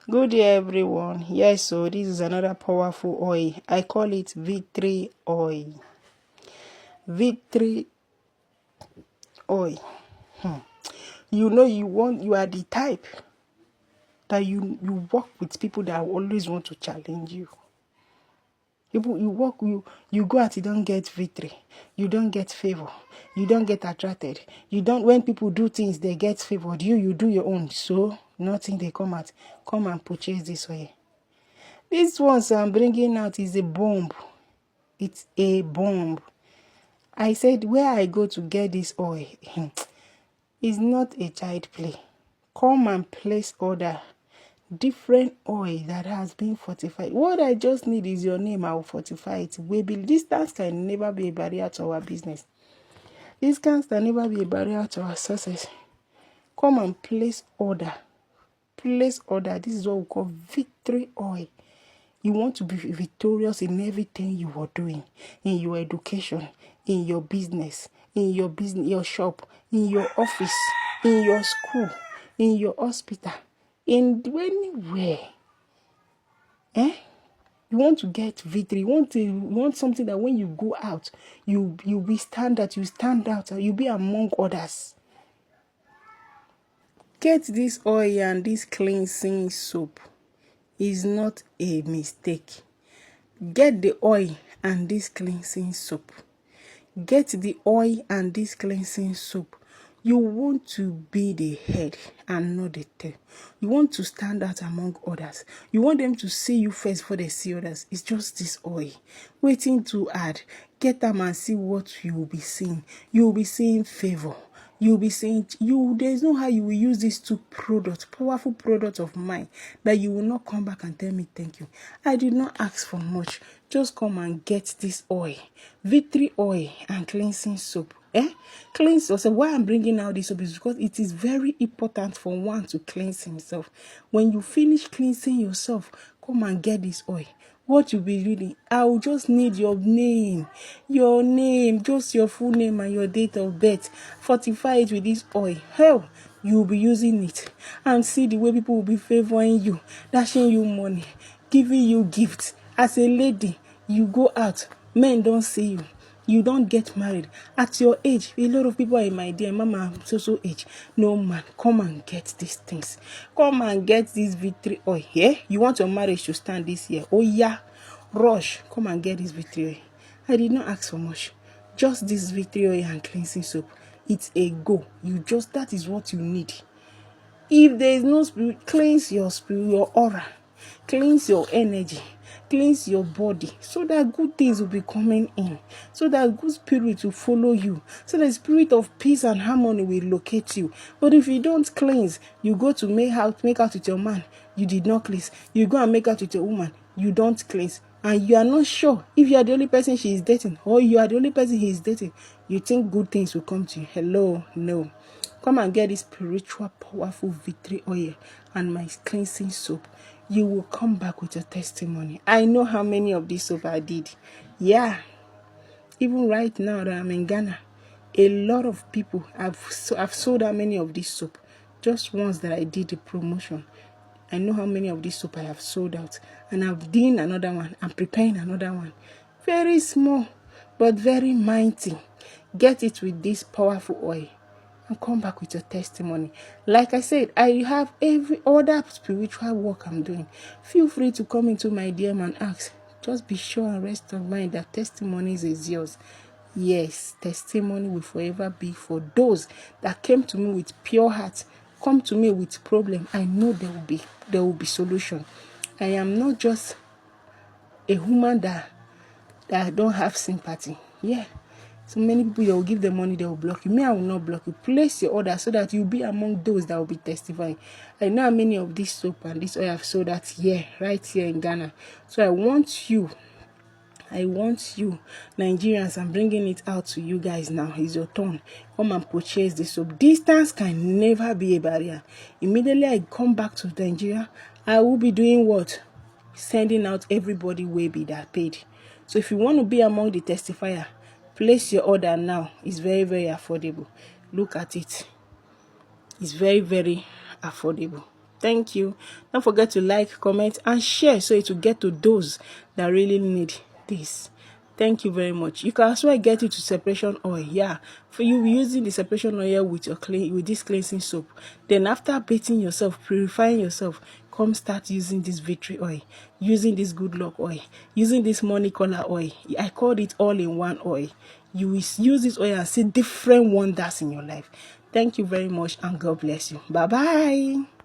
Good day, everyone. Yes, so this is another powerful oil. I call it victory oil. Victory oil. You are the type that you work with people that always want to challenge you. You go out, you don't get victory, you don't get favor, you don't get attracted, you don't, when people do things they get favored, you do your own, so nothing they come and purchase this oil. This ones I'm bringing out is a bomb. It's a bomb. I said where I go to get this oil is not a child play. Come and place order. Different oil that has been fortified. What I just need is your name. I will fortify it. Distance can never be a barrier to our business. Distance can never be a barrier to our success. Come and place order. Place order. This is what we call victory oil. You want to be victorious in everything you are doing, in your education, in your business, your shop, in your office, in your school, in your hospital, in anywhere. You want to get victory. You want something that when you go out, you will stand out. You stand out. You be among others. Get this oil and this cleansing soap. Is not a mistake. Get the oil and this cleansing soap. Get the oil and this cleansing soap. You want to be the head and not the tail. You want to stand out among others. You want them to see you first before they see others. It's just this oil. Waiting to add. Get them and see what you will be seeing. You will be seeing favor. You'll be saying, there's no how you will use these two products, powerful products of mine, that you will not come back and tell me thank you. I did not ask for much. Just come and get this oil, victory oil and cleansing soap. Cleanse yourself. Why I'm bringing out this soap is because it is very important for one to cleanse himself. When you finish cleansing yourself, come and get this oil. What you'll be reading, I will just need your name, just your full name and your date of birth. Fortify it with this oil. Hell, you'll be using it and see the way people will be favoring you, dashing you money, giving you gifts. As a lady, you go out, men don't see you. You don't get married. At your age, a lot of people are in my dear mama, so age. No man, come and get these things. Come and get this victory oil. Yeah? You want your marriage to stand this year. Oh yeah. Rush. Come and get this victory oil. I did not ask for much. Just this victory oil and cleansing soap. It's a go. That is what you need. If there is no spirit, cleanse your spirit, your aura. Cleanse your energy. Cleanse your body so that good things will be coming in, so that good spirit will follow you, so the spirit of peace and harmony will locate you. But if you don't cleanse, you go to make out with your man, you did not cleanse. You go and make out with your woman, you don't cleanse, and you are not sure if you are the only person she is dating or you are the only person he is dating. You think good things will come to you. Hello, no. Come and get this spiritual, powerful victory oil and my cleansing soap. You will come back with your testimony. I know how many of these soap I did. Yeah. Even right now that I'm in Ghana, a lot of people I've sold how many of these soap. Just once that I did the promotion. I know how many of these soap I have sold out. And I've done another one. I'm preparing another one. Very small, but very mighty. Get it with this powerful oil. And come back with your testimony. Like I said, I have every other spiritual work I'm doing. Feel free to come into my DM and ask. Just be sure and rest of mind that testimonies is yours. Yes, testimony will forever be for those that came to me with pure heart. Come to me with problem. I know there will be solution. I am not just a woman that don't have sympathy. Yeah. So many people, they will give them money, they will block you. Me, I will not block you. Place your order so that you'll be among those that will be testifying. I know how many of this soap and this oil I have sold that here, right here in Ghana. So I want you, Nigerians, I'm bringing it out to you guys now. It's your turn. Come and purchase this soap. Distance can never be a barrier. Immediately I come back to Nigeria, I will be doing what? Sending out everybody will be that paid. So if you want to be among the testifier, place your order now. It's very, very affordable. Look at it. It's very, very affordable. Thank you. Don't forget to like, comment, and share so it will get to those that really need this. Thank you very much. You can as well get it to separation oil. Yeah, for you using the separation oil with this cleansing soap. Then after bathing yourself, purifying yourself, come start using this victory oil, using this good luck oil, using this money color oil. I called it all in one oil. You will use this oil and see different wonders in your life. Thank you very much, and God bless you. Bye bye.